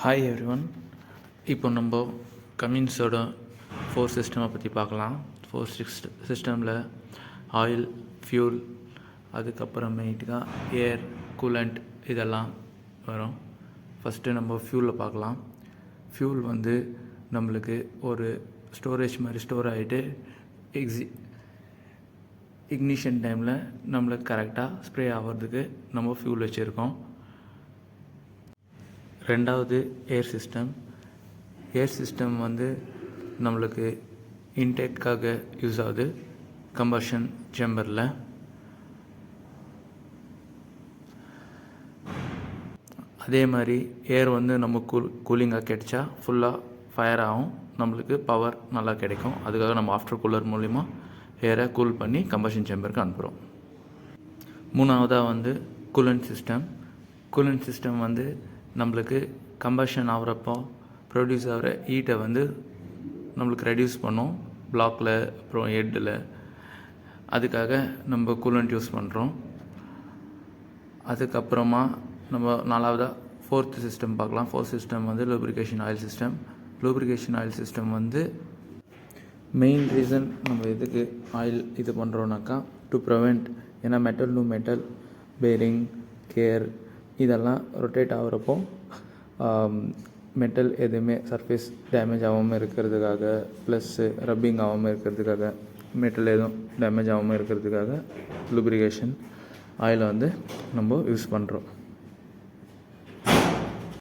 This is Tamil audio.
Hi everyone. இப்போ நம்ம கமின்ஸோட 4 சிஸ்டமை பற்றி பார்க்கலாம். 4 சிஸ்டமில் ஆயில், ஃபியூல், அதுக்கப்புறமேட்டுக்கா ஏர், கூலண்ட் இதெல்லாம் வரும். ஃபஸ்ட்டு நம்ம ஃபியூலில் பார்க்கலாம். ஃபியூல் வந்து நம்மளுக்கு ஒரு ஸ்டோரேஜ் மாதிரி ஸ்டோர் ஆகிட்டு இக்னிஷன் டைமில் நம்மளுக்கு கரெக்டாக ஸ்ப்ரே ஆகிறதுக்கு நம்ம ஃபியூல் வச்சுருக்கோம். ரெண்டாவது ஏர் சிஸ்டம் வந்து நம்மளுக்கு இன்டேக்காக யூஸ் ஆகுது கம்பஷன் சேம்பரில். அதே மாதிரி ஏர் வந்து நம்ம கூலிங்காக கிடைச்சா ஃபுல்லாக ஃபயர் ஆகும், நம்மளுக்கு பவர் நல்லா கிடைக்கும். அதுக்காக நம்ம ஆஃப்டர் கூலர் மூலிமா ஏரை கூல் பண்ணி கம்பஷன் சேம்பருக்கு அனுப்புகிறோம். மூணாவதாக வந்து கூலண்ட் சிஸ்டம் வந்து நம்மளுக்கு கம்பஷன் ஆகிறப்போ ப்ரொடியூஸ் ஆகிற ஹீட்டை வந்து நம்மளுக்கு ரெடியூஸ் பண்ணும் பிளாக்கில், அப்புறம் ஹெட்டில். அதுக்காக நம்ம கூலண்ட் யூஸ் பண்ணுறோம். அதுக்கப்புறமா நம்ம நாலாவதாக ஃபோர்த் சிஸ்டம் பார்க்கலாம். ஃபோர்த் சிஸ்டம் வந்து லூப்ரிகேஷன் ஆயில் சிஸ்டம் வந்து மெயின் ரீசன் நம்ம எதுக்கு ஆயில் இது பண்ணுறோன்னாக்கா டு ப்ரிவெண்ட், ஏன்னா metal to metal bearing, gear இதெல்லாம் ரொட்டேட் ஆகிறப்போ மெட்டல் எதுவுமே சர்ஃபேஸ் டேமேஜ் ஆகாமல் இருக்கிறதுக்காக, ப்ளஸ்ஸு ரப்பிங் ஆகாமல் இருக்கிறதுக்காக, மெட்டல் எதுவும் டேமேஜ் ஆகாமல் இருக்கிறதுக்காக லூப்ரிகேஷன் ஆயிலை வந்து நம்ம யூஸ் பண்ணுறோம்.